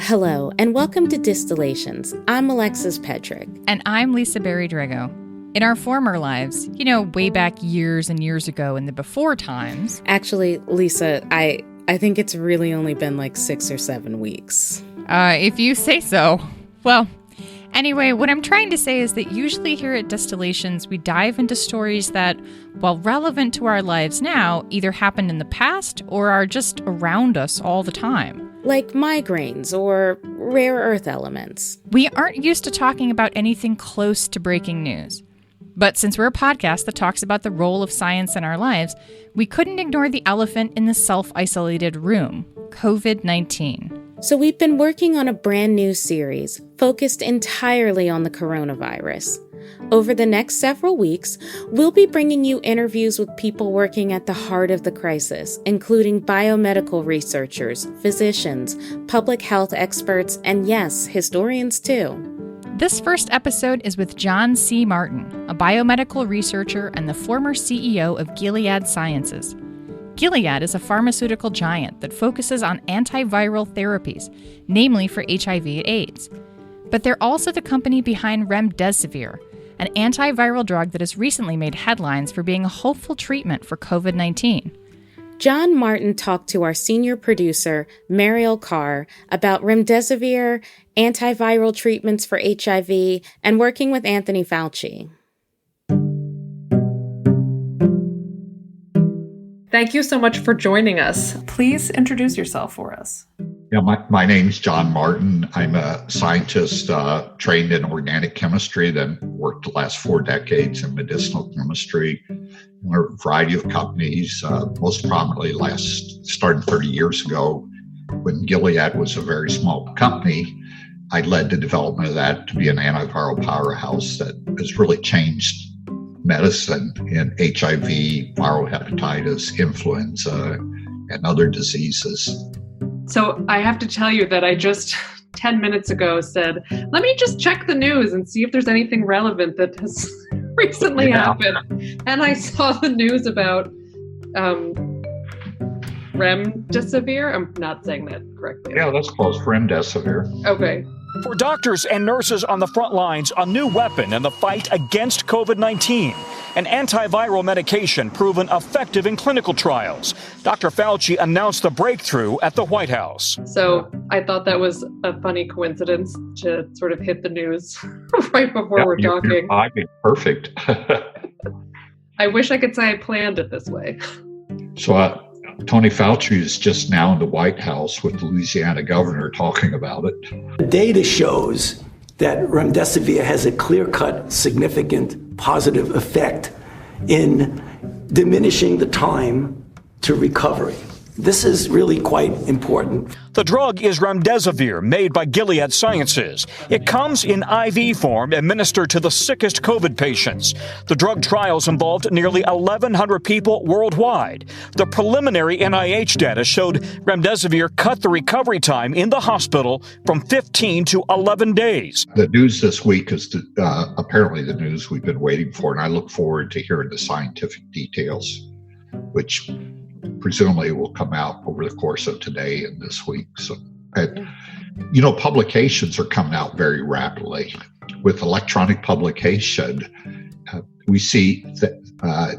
Hello, and welcome to Distillations. I'm Alexis Pedrick. And I'm Lisa Berry-Drago. In our former lives, way back years and years ago in the before times. Actually, Lisa, I think it's really only been like 6 or 7 weeks. If you say so. Well, anyway, what I'm trying to say is that usually here at Distillations, we dive into stories that, while relevant to our lives now, either happened in the past or are just around us all the time. Like migraines or rare earth elements. We aren't used to talking about anything close to breaking news. But since we're a podcast that talks about the role of science in our lives, we couldn't ignore the elephant in the self-isolated room, COVID-19. So we've been working on a brand new series focused entirely on the coronavirus. Over the next several weeks, we'll be bringing you interviews with people working at the heart of the crisis, including biomedical researchers, physicians, public health experts, and yes, historians too. This first episode is with John C. Martin, a biomedical researcher and the former CEO of Gilead Sciences. Gilead is a pharmaceutical giant that focuses on antiviral therapies, namely for HIV and AIDS. But they're also the company behind remdesivir, an antiviral drug that has recently made headlines for being a hopeful treatment for COVID-19. John Martin talked to our senior producer, Mariel Carr, about remdesivir, antiviral treatments for HIV, and working with Anthony Fauci. Thank you so much for joining us. Please introduce yourself for us. Yeah, my name's John Martin. I'm a scientist trained in organic chemistry, then worked the last 4 decades in medicinal chemistry in a variety of companies, most prominently started 30 years ago when Gilead was a very small company. I led the development of that to be an antiviral powerhouse that has really changed medicine in HIV, viral hepatitis, influenza, and other diseases. So I have to tell you that I just 10 minutes ago said, let me just check the news and see if there's anything relevant that has recently happened. And I saw the news about remdesivir. I'm not saying that correctly. Yeah, that's close. Remdesivir. Okay. For doctors and nurses on the front lines, a new weapon in the fight against COVID-19, an antiviral medication proven effective in clinical trials. Dr. Fauci announced the breakthrough at the White House. So I thought that was a funny coincidence to sort of hit the news right before we're talking. I mean, perfect. I wish I could say I planned it this way. So Tony Fauci is just now in the White House with the Louisiana governor talking about it. The data shows that remdesivir has a clear-cut, significant positive effect in diminishing the time to recovery. This is really quite important. The drug is remdesivir, made by Gilead Sciences. It comes in IV form, administered to the sickest COVID patients. The drug trials involved nearly 1,100 people worldwide. The preliminary NIH data showed remdesivir cut the recovery time in the hospital from 15 to 11 days. The news this week is apparently the news we've been waiting for, and I look forward to hearing the scientific details, which presumably will come out over the course of today and this week. So, publications are coming out very rapidly. With electronic publication, we see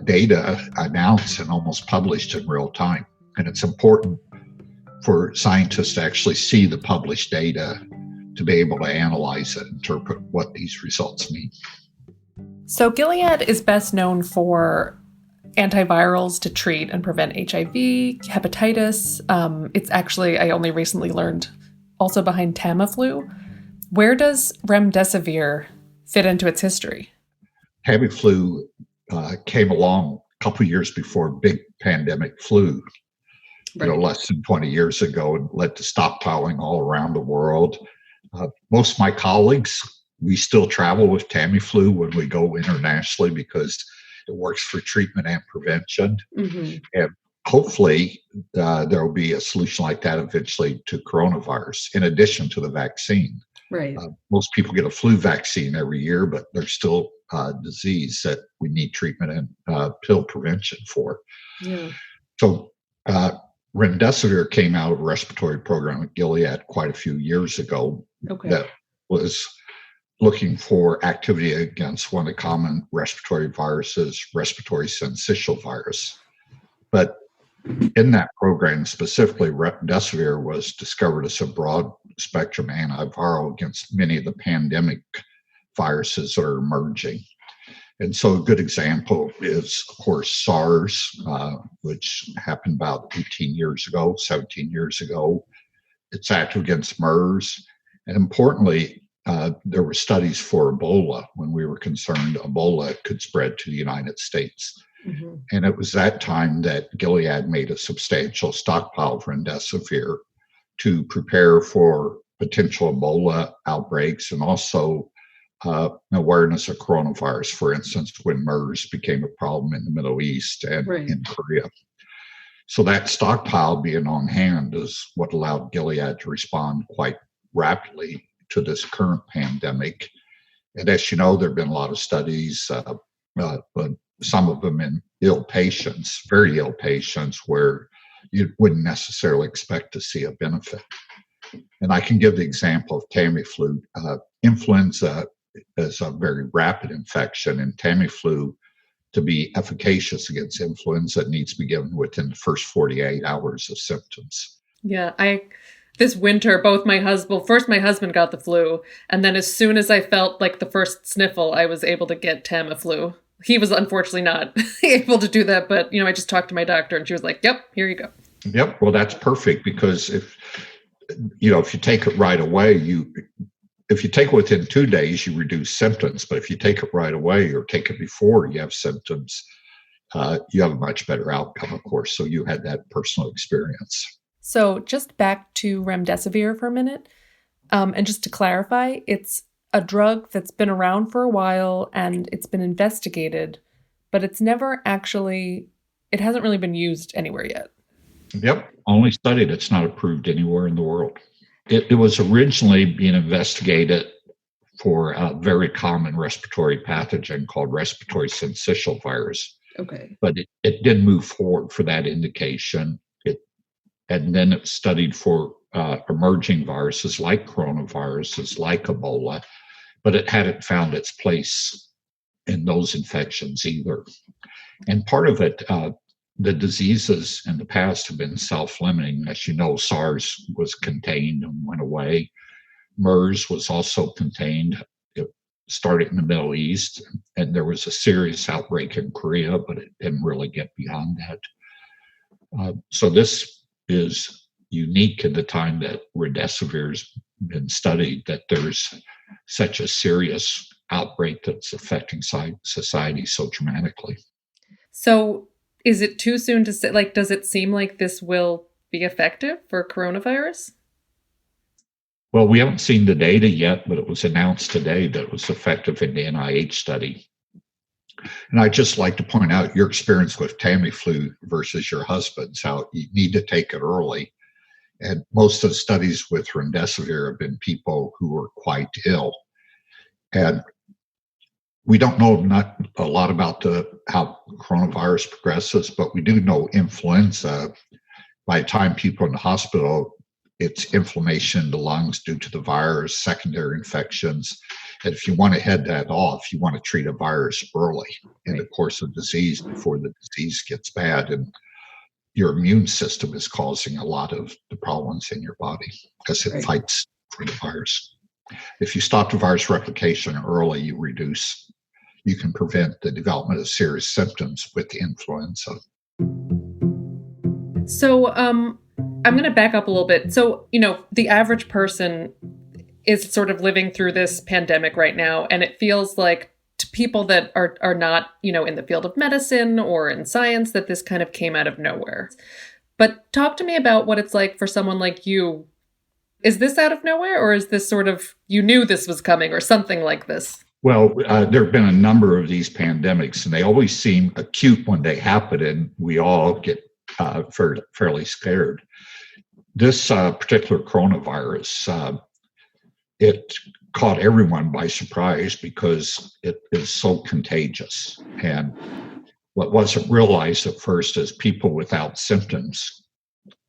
data announced and almost published in real time. And it's important for scientists to actually see the published data to be able to analyze it, interpret what these results mean. So Gilead is best known for antivirals to treat and prevent HIV, hepatitis. It's actually, I only recently learned, also behind Tamiflu. Where does remdesivir fit into its history? Tamiflu came along a couple of years before big pandemic flu, less than 20 years ago, and led to stockpiling all around the world. Most of my colleagues, we still travel with Tamiflu when we go internationally because it works for treatment and prevention. Mm-hmm. And hopefully there will be a solution like that eventually to coronavirus, in addition to the vaccine. Right. Most people get a flu vaccine every year, but there's still disease that we need treatment and pill prevention for. Yeah. So remdesivir came out of a respiratory program at Gilead quite a few years ago that was looking for activity against one of the common respiratory viruses, respiratory syncytial virus. But in that program, specifically, remdesivir was discovered as a broad spectrum antiviral against many of the pandemic viruses that are emerging. And so a good example is, of course, SARS, which happened about 17 years ago. It's active against MERS. And importantly, there were studies for Ebola when we were concerned Ebola could spread to the United States. Mm-hmm. And it was that time that Gilead made a substantial stockpile of remdesivir to prepare for potential Ebola outbreaks and also awareness of coronavirus, for instance, when MERS became a problem in the Middle East and in Korea. So that stockpile being on hand is what allowed Gilead to respond quite rapidly to this current pandemic. And as you know, there have been a lot of studies, but some of them in ill patients, very ill patients, where you wouldn't necessarily expect to see a benefit. And I can give the example of Tamiflu. Influenza is a very rapid infection, and Tamiflu, to be efficacious against influenza, it needs to be given within the first 48 hours of symptoms. Yeah, this winter, my husband got the flu, and then as soon as I felt like the first sniffle, I was able to get Tamiflu. He was unfortunately not able to do that, but I just talked to my doctor, and she was like, "Yep, here you go." Yep, well, that's perfect, because if you take it right away, if you take it within 2 days, you reduce symptoms. But if you take it right away or take it before you have symptoms, you have a much better outcome, of course. So you had that personal experience. So just back to remdesivir for a minute. And just to clarify, it's a drug that's been around for a while and it's been investigated, but it hasn't really been used anywhere yet. Yep, only studied. It's not approved anywhere in the world. It was originally being investigated for a very common respiratory pathogen called respiratory syncytial virus. Okay. But it didn't move forward for that indication. And then it's studied for emerging viruses like coronaviruses, like Ebola, but it hadn't found its place in those infections either. And part of it, the diseases in the past have been self-limiting. As you know, SARS was contained and went away. MERS was also contained. It started in the Middle East, and there was a serious outbreak in Korea, but it didn't really get beyond that. So this is unique in the time that remdesivir's been studied, that there's such a serious outbreak that's affecting society so dramatically. So is it too soon to say, does it seem like this will be effective for coronavirus? Well, we haven't seen the data yet, but it was announced today that it was effective in the NIH study. And I'd just like to point out your experience with Tamiflu versus your husband's, how you need to take it early. And most of the studies with remdesivir have been people who were quite ill. And we don't know not a lot about how coronavirus progresses, but we do know influenza. By the time people are in the hospital, it's inflammation in the lungs due to the virus, secondary infections. And if you want to head that off, you want to treat a virus early in the course of disease before the disease gets bad. And your immune system is causing a lot of the problems in your body as it fights for the virus. If you stop the virus replication early, you can prevent the development of serious symptoms with the influenza. So I'm going to back up a little bit. So, the average person is sort of living through this pandemic right now, and it feels like to people that are not, in the field of medicine or in science, that this kind of came out of nowhere. But talk to me about what it's like for someone like you. Is this out of nowhere, or is this sort of, you knew this was coming or something like this? Well, there have been a number of these pandemics, and they always seem acute when they happen, and we all get fairly scared. This particular coronavirus, it caught everyone by surprise because it is so contagious. And what wasn't realized at first is people without symptoms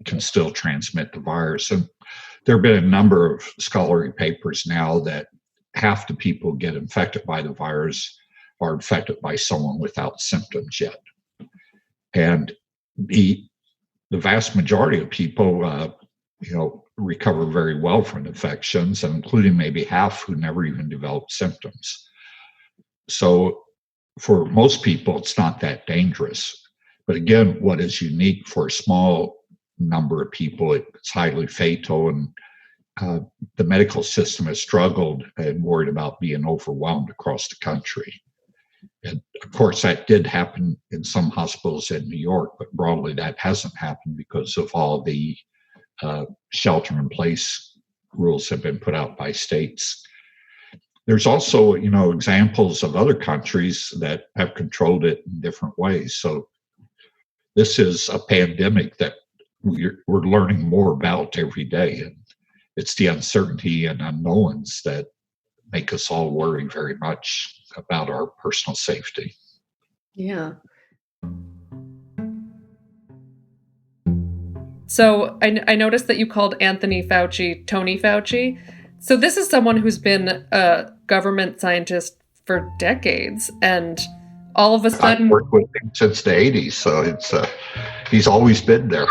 can still transmit the virus. And there have been a number of scholarly papers now that half the people get infected by the virus are infected by someone without symptoms yet. And the vast majority of people, recover very well from infections, including maybe half who never even develop symptoms. So for most people, it's not that dangerous. But again, what is unique for a small number of people, it's highly fatal, and the medical system has struggled and worried about being overwhelmed across the country. And of course, that did happen in some hospitals in New York, but broadly that hasn't happened because of all the shelter-in-place rules have been put out by states. There's also, examples of other countries that have controlled it in different ways. So this is a pandemic that we're learning more about every day. And it's the uncertainty and unknowns that make us all worry very much about our personal safety. Yeah. So I noticed that you called Anthony Fauci Tony Fauci. So this is someone who's been a government scientist for decades, and all of a sudden... I've worked with him since the 80s, so he's always been there.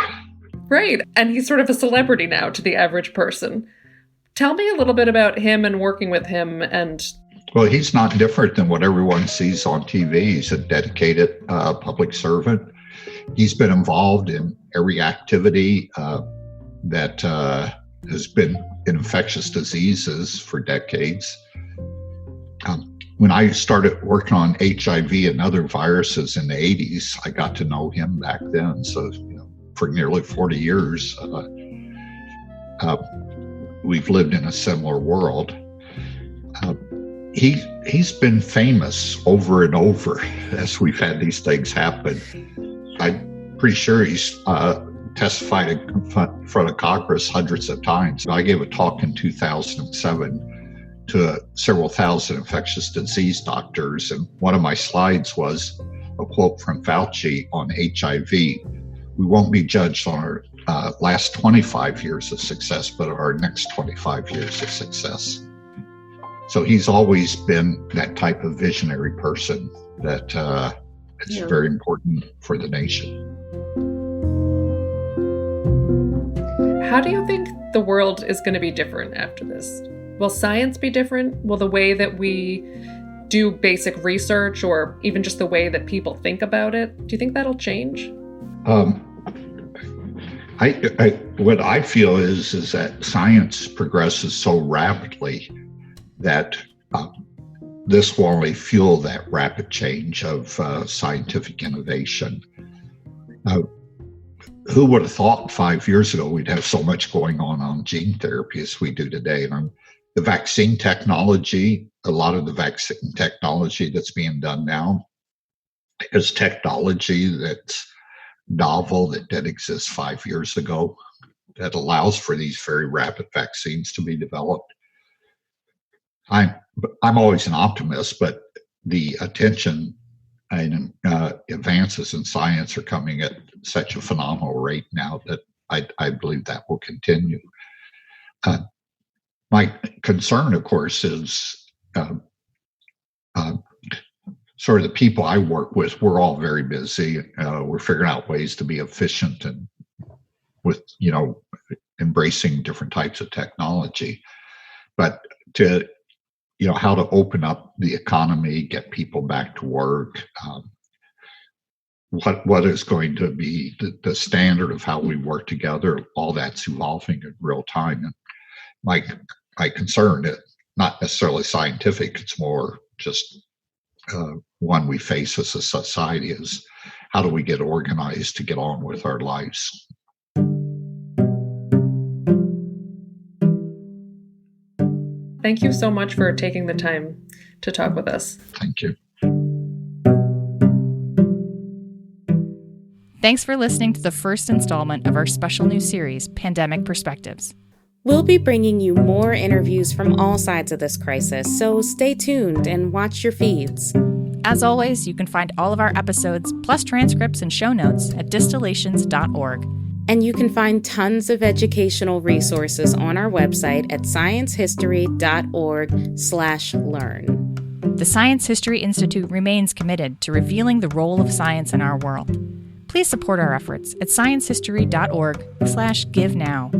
Right, and he's sort of a celebrity now to the average person. Tell me a little bit about him and working with him. And well, he's not different than what everyone sees on TV. He's a dedicated public servant. He's been involved in every activity that has been in infectious diseases for decades. When I started working on HIV and other viruses in the 80s, I got to know him back then. So, for nearly 40 years, we've lived in a similar world. He's been famous over and over as we've had these things happen. I'm pretty sure he's testified in front of Congress hundreds of times. I gave a talk in 2007 to several thousand infectious disease doctors, and one of my slides was a quote from Fauci on HIV. We won't be judged on our last 25 years of success, but our next 25 years of success. So he's always been that type of visionary person that it's very important for the nation. How do you think the world is going to be different after this? Will science be different? Will the way that we do basic research, or even just the way that people think about it, do you think that'll change? What I feel is that science progresses so rapidly that this will only fuel that rapid change of scientific innovation. Who would have thought 5 years ago we'd have so much going on gene therapy as we do today? And the vaccine technology, a lot of the vaccine technology that's being done now is technology that's novel, that didn't exist 5 years ago, that allows for these very rapid vaccines to be developed. I'm always an optimist, but the attention and advances in science are coming at such a phenomenal rate now that I believe that will continue. My concern, of course, is sort of the people I work with. We're all very busy. We're figuring out ways to be efficient and with, embracing different types of technology. But to how to open up the economy, get people back to work, what is going to be the standard of how we work together, all that's evolving in real time. And my concern is not necessarily scientific, it's more just one we face as a society is how do we get organized to get on with our lives? Thank you so much for taking the time to talk with us. Thank you. Thanks for listening to the first installment of our special new series, Pandemic Perspectives. We'll be bringing you more interviews from all sides of this crisis, so stay tuned and watch your feeds. As always, you can find all of our episodes, plus transcripts and show notes at distillations.org. And you can find tons of educational resources on our website at sciencehistory.org/learn. The Science History Institute remains committed to revealing the role of science in our world. Please support our efforts at sciencehistory.org/give now.